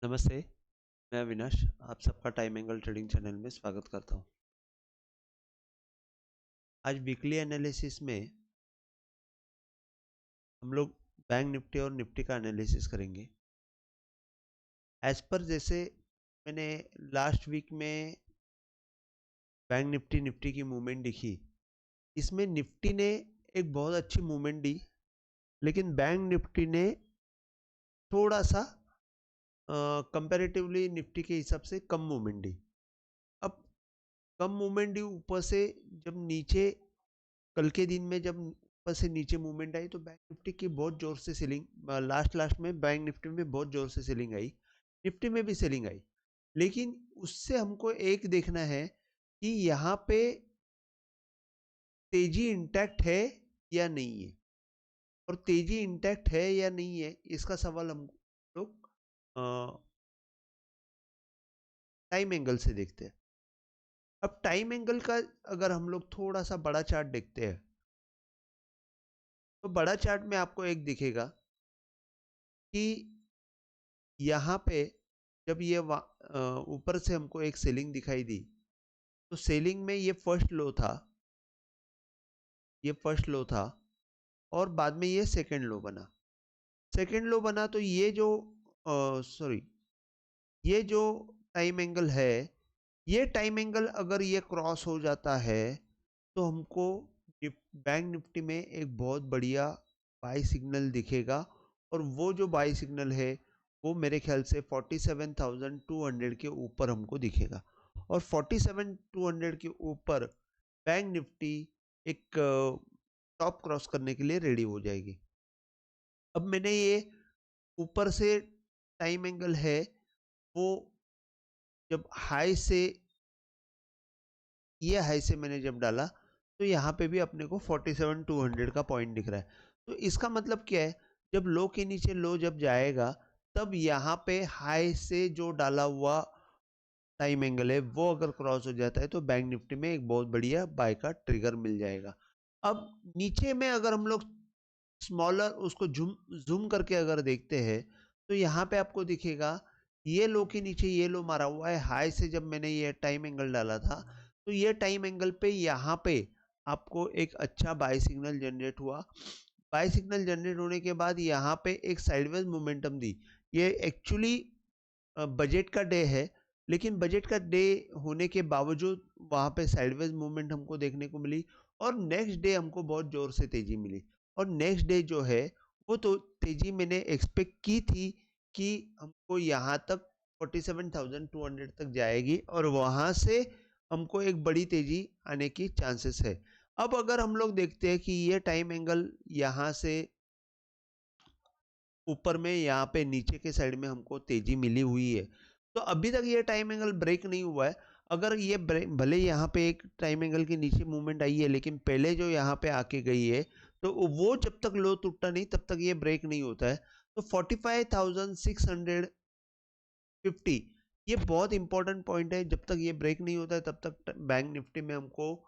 नमस्ते, मैं अविनाश, आप सबका टाइम एंगल ट्रेडिंग चैनल में स्वागत करता हूँ। आज वीकली एनालिसिस में हम लोग बैंक निफ्टी और निफ्टी का एनालिसिस करेंगे। एज पर जैसे मैंने लास्ट वीक में बैंक निफ्टी की मूवमेंट दिखी, इसमें निफ्टी ने एक बहुत अच्छी मूवमेंट दी, लेकिन बैंक निफ्टी ने थोड़ा सा कंपैरेटिवली निफ्टी के हिसाब से कम मूवमेंट दी। अब कम मूवमेंट दी ऊपर से, जब नीचे कल के दिन में जब ऊपर से नीचे मूवमेंट आई तो बैंक निफ्टी की बहुत जोर से सेलिंग, लास्ट में बैंक निफ्टी में बहुत जोर से सेलिंग आई, निफ्टी में भी सेलिंग आई। लेकिन उससे हमको एक देखना है कि यहाँ पे तेजी इंटैक्ट है या नहीं है, और तेजी इंटैक्ट है या नहीं है इसका सवाल हम लोग टाइम एंगल से देखते हैं। अब टाइम एंगल का अगर हम लोग थोड़ा सा बड़ा चार्ट देखते हैं तो बड़ा चार्ट में आपको एक दिखेगा कि यहाँ पे जब ये ऊपर से हमको एक सेलिंग दिखाई दी, तो सेलिंग में ये फर्स्ट लो था, और बाद में ये सेकंड लो बना। तो ये जो ये जो टाइम एंगल है, ये टाइम एंगल अगर ये क्रॉस हो जाता है तो हमको बैंक निफ्टी में एक बहुत बढ़िया बाई सिग्नल दिखेगा, और वो जो बाई सिग्नल है वो मेरे ख्याल से 47,200 के ऊपर हमको दिखेगा, और 47,200 के ऊपर बैंक निफ्टी एक टॉप क्रॉस करने के लिए रेडी हो जाएगी। अब मैंने ये ऊपर से टाइम एंगल है वो जब हाई से मैंने जब डाला तो यहाँ पे भी अपने को 47,200 का पॉइंट दिख रहा है। तो इसका मतलब क्या है, जब लो के नीचे लो जब जाएगा तब यहाँ पे हाई से जो डाला हुआ टाइम एंगल है वो अगर क्रॉस हो जाता है तो बैंक निफ्टी में एक बहुत बढ़िया बाय का ट्रिगर मिल जाएगा। अब नीचे में अगर हम लोग स्मॉलर उसको जूम करके अगर देखते हैं तो यहाँ पे आपको दिखेगा ये लो के नीचे ये लो मारा हुआ है। हाई से जब मैंने ये टाइम एंगल डाला था तो ये टाइम एंगल पे यहाँ पे आपको एक अच्छा बाय सिग्नल जनरेट हुआ। बाय सिग्नल जनरेट होने के बाद यहाँ पे एक साइडवेज मोमेंटम दी। ये एक्चुअली बजट का डे है, लेकिन बजट का डे होने के बावजूद वहाँ पे साइडवेज मूवमेंट हमको देखने को मिली, और नेक्स्ट डे हमको बहुत जोर से तेजी मिली। और नेक्स्ट डे जो है वो तो तेजी मैंने एक्सपेक्ट की थी कि हमको यहाँ तक 47,200 तक जाएगी, और वहाँ से हमको एक बड़ी तेजी आने की चांसेस है। अब अगर हम लोग देखते हैं कि ये टाइम एंगल यहाँ से ऊपर में यहाँ पे नीचे के साइड में हमको तेजी मिली हुई है, तो अभी तक ये टाइम एंगल ब्रेक नहीं हुआ है। अगर ये भले यहाँ पे एक टाइम एंगल के नीचे मूवमेंट आई है, लेकिन पहले जो यहाँ पे आके गई है तो वो जब तक लो टूटता नहीं तब तक ये ब्रेक नहीं होता है। तो 45,650 ये बहुत इंपॉर्टेंट पॉइंट है। जब तक ये ब्रेक नहीं होता है तब तक बैंक निफ्टी में हमको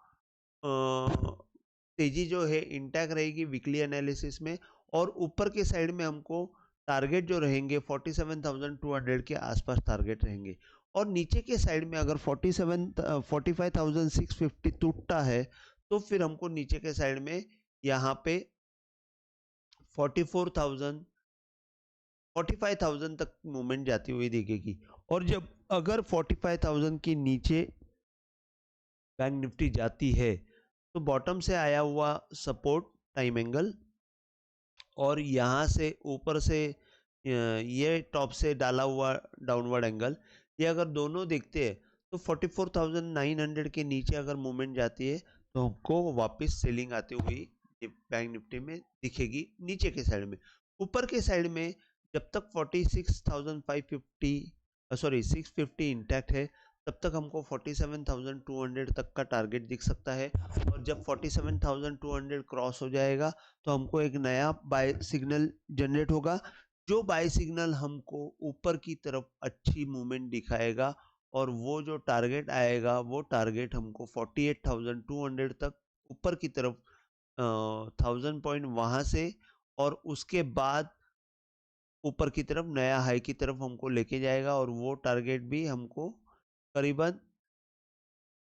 तेजी जो है इंटैक्ट रहेगी वीकली एनालिसिस में, और ऊपर के साइड में हमको टारगेट जो रहेंगे 47,200 के आसपास टारगेट रहेंगे, और नीचे के साइड में अगर 45,650 टूटता है तो फिर हमको नीचे के साइड में यहाँ पे 45,000 तक मूवमेंट जाती हुई दिखेगी। और जब अगर 45,000 के नीचे बैंक निफ्टी जाती है तो बॉटम से आया हुआ सपोर्ट टाइम एंगल और यहाँ से ऊपर से ये टॉप से डाला हुआ डाउनवर्ड एंगल, ये अगर दोनों देखते हैं तो 44,900 के नीचे अगर मूवमेंट जाती है तो हमको वापस सेलिंग आती हुई बैंक निफ्टी में दिखेगी नीचे के साइड में। ऊपर के साइड में जब तक 650 इंटैक्ट है तब तक हमको 47,200 तक का टारगेट दिख सकता है, और जब 47,200 क्रॉस हो जाएगा तो हमको एक नया बाय सिग्नल जनरेट होगा, जो बाय सिग्नल हमको ऊपर की तरफ अच्छी मूवमेंट दिखाएगा, और वो जो टारगेट आएगा वो टारगेट हमको 48,200 तक ऊपर की तरफ 1000 पॉइंट वहां से, और उसके बाद ऊपर की तरफ नया हाई की तरफ हमको लेके जाएगा और वो टारगेट भी हमको करीबन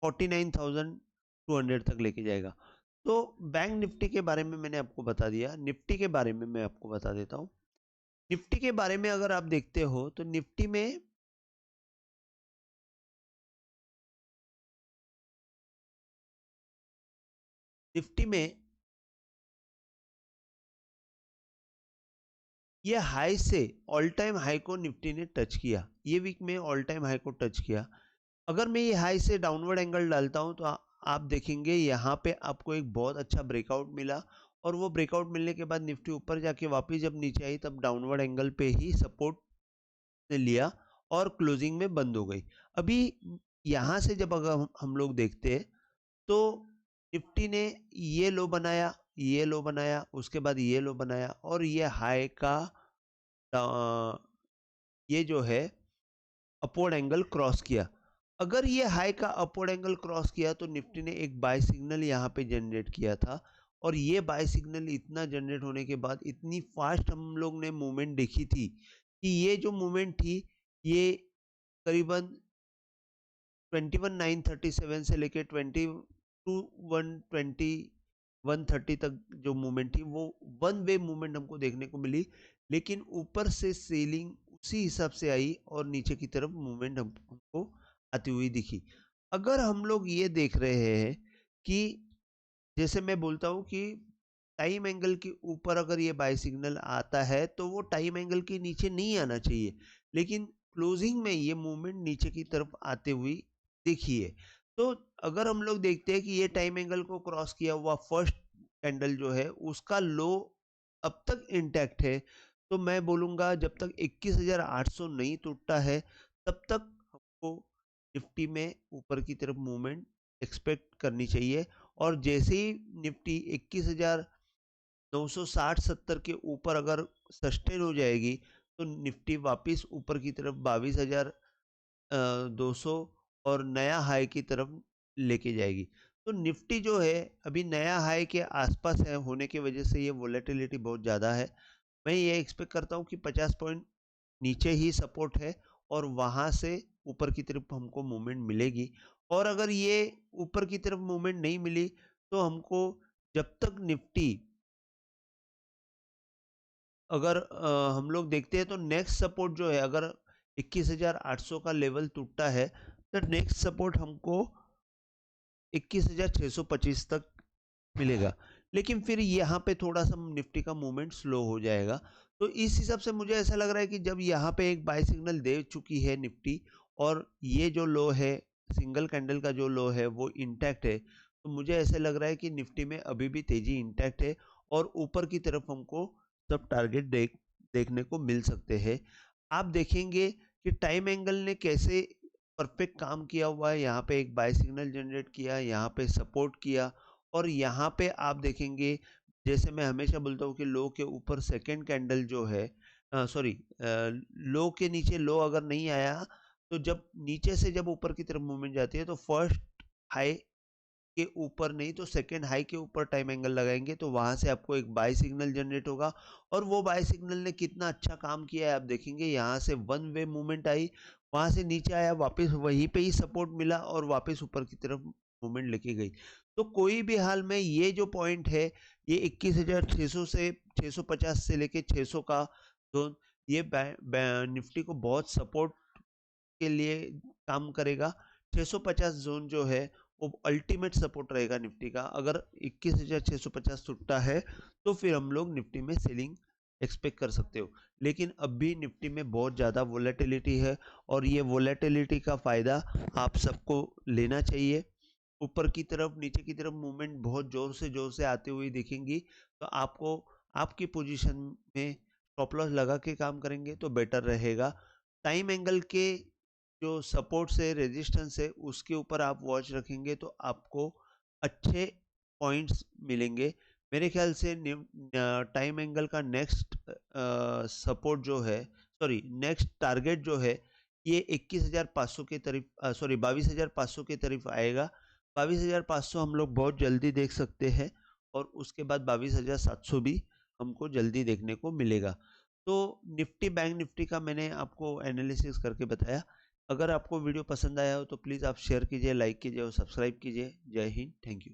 49,200 तक लेके जाएगा। तो बैंक निफ्टी के बारे में मैंने आपको बता दिया। निफ्टी के बारे में मैं आपको बता देता हूँ। निफ्टी के बारे में अगर आप देखते हो तो निफ्टी में ये हाई से ऑल टाइम हाई को निफ्टी ने टच किया, ये वीक में ऑल टाइम हाई को टच किया। अगर मैं ये हाई से डाउनवर्ड एंगल डालता हूं तो आप देखेंगे यहाँ पे आपको एक बहुत अच्छा ब्रेकआउट मिला और वो ब्रेकआउट मिलने के बाद निफ्टी ऊपर जाके वापस जब नीचे आई तब डाउनवर्ड एंगल पे ही सपोर्ट ने लिया और क्लोजिंग में बंद हो गई। अभी यहाँ से जब अगर हम लोग देखते हैं तो निफ्टी ने ये लो बनाया, ये लो बनाया, उसके बाद ये लो बनाया और ये हाई का ये जो है अपवर्ड एंगल क्रॉस किया। अगर ये हाई का अपवर्ड एंगल क्रॉस किया तो निफ्टी ने एक बाय सिग्नल यहाँ पे जनरेट किया था और ये बाय सिग्नल इतना जनरेट होने के बाद इतनी फास्ट हम लोग ने मूवमेंट देखी थी कि ये जो मूवमेंट थी ये करीबन 21,937 से लेके 130 तक जो मूवमेंट थी वो वन वे मूवमेंट हमको देखने को मिली, लेकिन ऊपर से सेलिंग उसी हिसाब से आई और नीचे की तरफ मूवमेंट हमको आती हुई दिखी। अगर हम लोग ये देख रहे हैं कि जैसे मैं बोलता हूँ कि टाइम एंगल के ऊपर अगर ये बाय सिग्नल आता है तो वो टाइम एंगल के नीचे नहीं आना चाहिए, लेकिन क्लोजिंग में ये मूवमेंट नीचे की तरफ आते हुई देखिए। तो अगर हम लोग देखते हैं कि ये टाइम एंगल को क्रॉस किया हुआ फर्स्ट कैंडल जो है उसका लो अब तक इंटैक्ट है, तो मैं बोलूँगा जब तक 21,800 नहीं टूटता है तब तक हमको निफ्टी में ऊपर की तरफ मूवमेंट एक्सपेक्ट करनी चाहिए। और जैसे ही निफ्टी 21,960-70 के ऊपर अगर सस्टेन हो जाएगी तो निफ्टी वापस ऊपर की तरफ 22,200 और नया हाई की तरफ लेके जाएगी। तो निफ्टी जो है अभी नया हाई के आसपास है होने की वजह से ये वोलेटिलिटी बहुत ज़्यादा है। मैं ये एक्सपेक्ट करता हूँ कि 50 पॉइंट नीचे ही सपोर्ट है और वहाँ से ऊपर की तरफ हमको मूवमेंट मिलेगी। और अगर ये ऊपर की तरफ मूवमेंट नहीं मिली तो हमको जब तक निफ्टी अगर हम लोग देखते हैं तो नेक्स्ट सपोर्ट जो है अगर 21,800 का लेवल टूटता है तो नेक्स्ट सपोर्ट हमको 21,625 तक मिलेगा। लेकिन फिर यहाँ पे थोड़ा सा निफ्टी का मूवमेंट स्लो हो जाएगा। तो इस हिसाब से मुझे ऐसा लग रहा है कि जब यहाँ पे एक बाय सिग्नल दे चुकी है निफ्टी और ये जो लो है सिंगल कैंडल का जो लो है वो इंटैक्ट है, तो मुझे ऐसा लग रहा है कि निफ्टी में अभी भी तेजी इंटैक्ट है और ऊपर की तरफ हमको सब टारगेट देखने को मिल सकते हैं। आप देखेंगे कि टाइम एंगल ने कैसे परफेक्ट काम किया हुआ है। यहाँ पे एक बाय सिग्नल जनरेट किया, यहाँ पे सपोर्ट किया और यहाँ पे आप देखेंगे जैसे मैं हमेशा बोलता हूँ कि लो के ऊपर सेकंड कैंडल जो है सॉरी लो के नीचे लो अगर नहीं आया तो जब नीचे से जब ऊपर की तरफ मूवमेंट जाती है तो फर्स्ट हाई के ऊपर नहीं तो सेकंड हाई के ऊपर टाइम एंगल लगाएंगे तो वहां से आपको एक बाय सिग्नल जनरेट होगा और वो बाय सिग्नल ने कितना अच्छा काम किया है आप देखेंगे। यहाँ से वन वे मूवमेंट आई, वहां से नीचे आया, वापस वहीं पे ही सपोर्ट मिला और वापस ऊपर की तरफ मूवमेंट लेके गई। तो कोई भी हाल में ये जो पॉइंट है ये 21,600 से 650 से लेके 600 का जोन ये निफ्टी को बहुत सपोर्ट के लिए काम करेगा। 650 जोन जो है वो अल्टीमेट सपोर्ट रहेगा निफ्टी का। अगर 21,650 टूटता है तो फिर हम लोग निफ्टी में सेलिंग एक्सपेक्ट कर सकते हो। लेकिन अब भी निफ्टी में बहुत ज़्यादा वोलेटिलिटी है और ये वोलेटिलिटी का फ़ायदा आप सबको लेना चाहिए। ऊपर की तरफ नीचे की तरफ मूवमेंट बहुत जोर से आते हुए दिखेंगी तो आपको आपकी पोजीशन में स्टॉप लॉस लगा के काम करेंगे तो बेटर रहेगा। टाइम एंगल के जो सपोर्ट है रेजिस्टेंस है उसके ऊपर आप वॉच रखेंगे तो आपको अच्छे पॉइंट्स मिलेंगे। मेरे ख्याल से टाइम एंगल का नेक्स्ट सपोर्ट जो है सॉरी नेक्स्ट टारगेट जो है ये 21,500 के तरफ सॉरी 22,500 के तरफ आएगा। 22,500 हम लोग बहुत जल्दी देख सकते हैं और उसके बाद 22,700 भी हमको जल्दी देखने को मिलेगा। तो निफ्टी बैंक निफ्टी का मैंने आपको एनालिसिस करके बताया। अगर आपको वीडियो पसंद आया हो तो प्लीज़ आप शेयर कीजिए, लाइक कीजिए और सब्सक्राइब कीजिए। जय हिंद, थैंक यू।